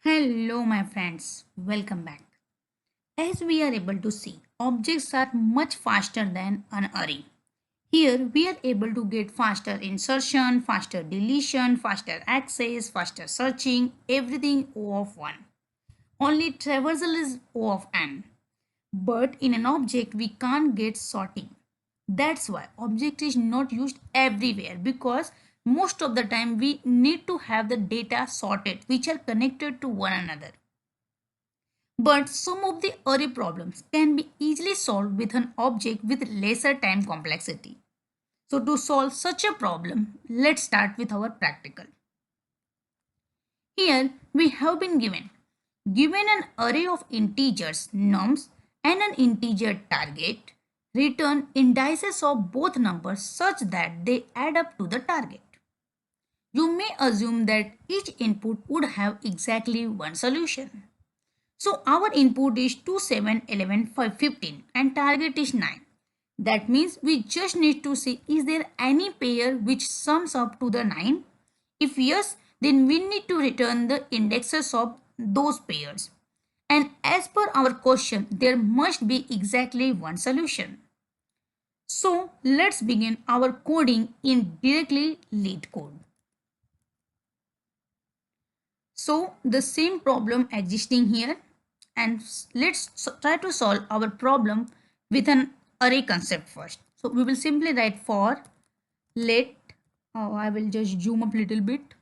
Hello, my friends. Welcome back. As we are able to see, objects are much faster than an array. Here, we are able to get faster insertion, faster deletion, faster access, faster searching, everything O of 1. Only traversal is O of n. But in an object, we can't get sorting. That's why object is not used everywhere because most of the time we need to have the data sorted which are connected to one another. But some of the array problems can be easily solved with an object with lesser time complexity. So to solve such a problem, let's start with our practical. Here we have been given an array of integers nums and an integer target, return indices of both numbers such that they add up to the target. You may assume that each input would have exactly one solution. So our input is 2, 7, 11, 5, 15 and target is 9. That means we just need to see is there any pair which sums up to the 9? If yes, then we need to return the indexes of those pairs. And as per our question, there must be exactly one solution. So let's begin our coding in directly LeetCode. So the same problem existing here, and let's try to solve our problem with an array concept first. So we will simply write for let, I will just zoom up a little bit.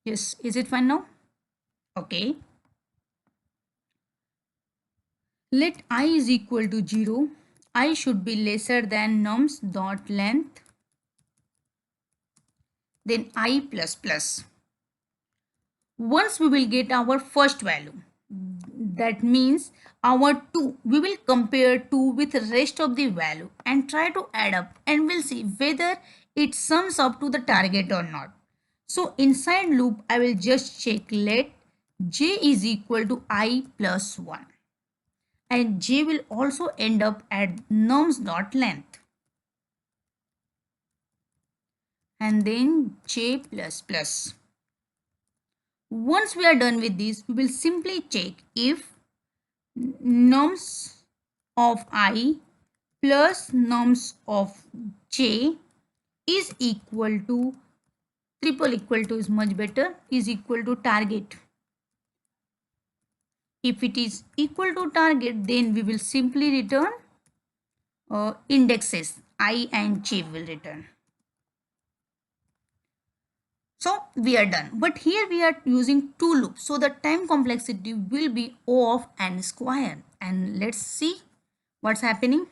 Yes, is it fine now? Okay. Let I is equal to 0. I should be lesser than nums dot length, then I plus plus. Once we will get our first value, that means our 2, we will compare 2 with the rest of the value and try to add up and we'll see whether it sums up to the target or not. So inside loop I will just check let j is equal to I plus 1 and j will also end up at nums dot length and then j plus plus. Once we are done with this, we will simply check if nums of I plus nums of j is equal to, triple equal to is much better, is equal to target. If it is equal to target, then we will simply return indexes I and j will return. So we are done. But here we are using two loops. So the time complexity will be O of n square. And let's see what's happening.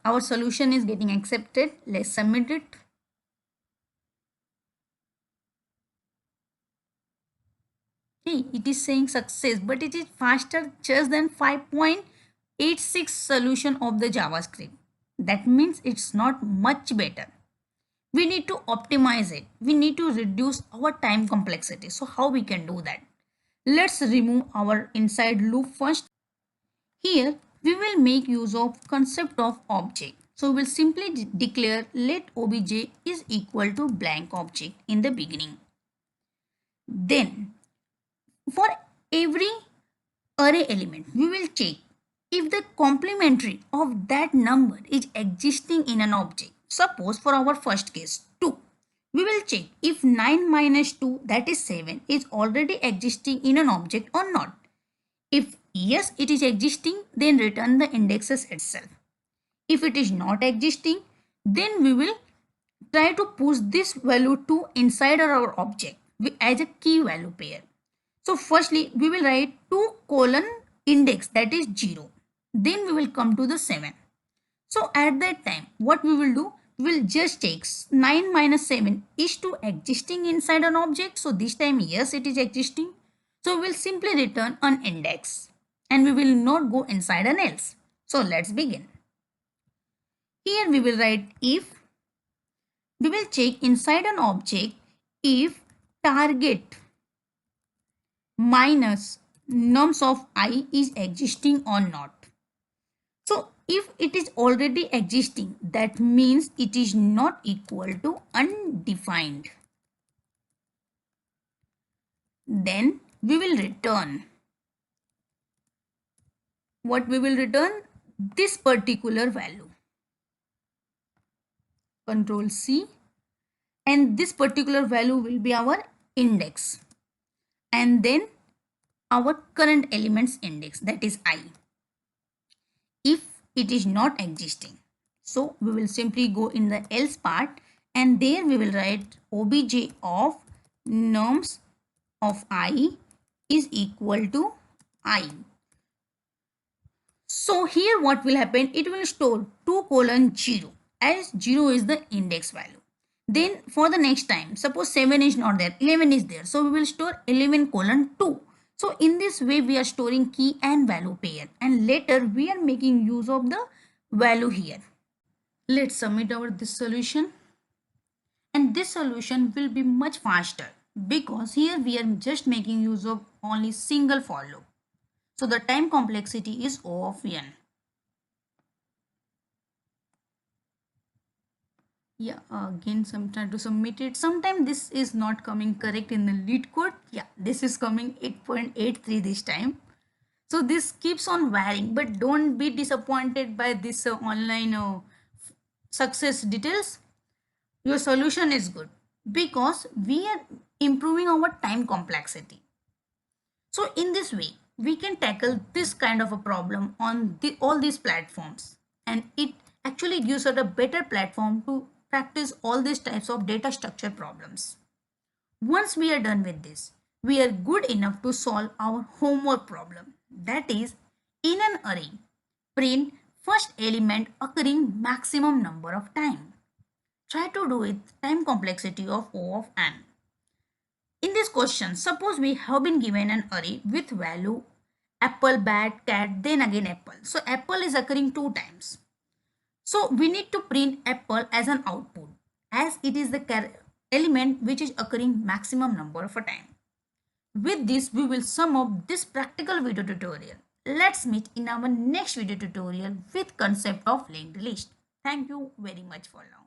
Our solution is getting accepted. Let's submit it. Hey, it is saying success, but it is faster just than 5.86 solution of the JavaScript. That means it's not much better. We need to optimize it. We need to reduce our time complexity. So how we can do that? Let's remove our inside loop first. Here we will make use of concept of object. So we will simply declare let obj is equal to blank object in the beginning. Then for every array element, we will check if the complementary of that number is existing in an object. Suppose for our first case 2, we will check if 9 minus 2, that is 7, is already existing in an object or not. If yes, it is existing, then return the indexes itself. If it is not existing, then we will try to push this value to inside our object as a key value pair. So firstly, we will write 2 colon index, that is 0. Then we will come to the 7. So at that time, what we will do? We will just take 9 minus 7 is to existing inside an object. So this time, yes, it is existing. So we will simply return an index and we will not go inside an else. So let's begin. Here we will write if, we will check inside an object if target minus nums of I is existing or not. So if it is already existing, that means it is not equal to undefined. Then we will return. What we will return? This particular value. Control C. And this particular value will be our index. And then our current elements index, that is I. If it is not existing, so we will simply go in the else part, and there we will write obj of norms of I is equal to I. So here what will happen, it will store 2:0 as 0 is the index value. Then for the next time, suppose 7 is not there, 11 is there, so we will store 11:2. So in this way we are storing key and value pair, and later we are making use of the value here. Let's submit our this solution, and this solution will be much faster because here we are just making use of only single for loop. So the time complexity is O of n. Yeah, again some try to submit it. Sometimes this is not coming correct in the LeetCode. Yeah, this is coming 8.83 this time. So this keeps on varying, but don't be disappointed by this online success details. Your solution is good because we are improving our time complexity. So in this way, we can tackle this kind of a problem on all these platforms, and it actually gives us a better platform to practice all these types of data structure problems. Once we are done with this, we are good enough to solve our homework problem. That is, in an array, print first element occurring maximum number of time. Try to do it time complexity of O of n. In this question, suppose we have been given an array with value apple, bat, cat, then again apple. So apple is occurring 2 times. So we need to print apple as an output, as it is the element which is occurring maximum number of a time. With this, we will sum up this practical video tutorial. Let's meet in our next video tutorial with concept of linked list. Thank you very much for now.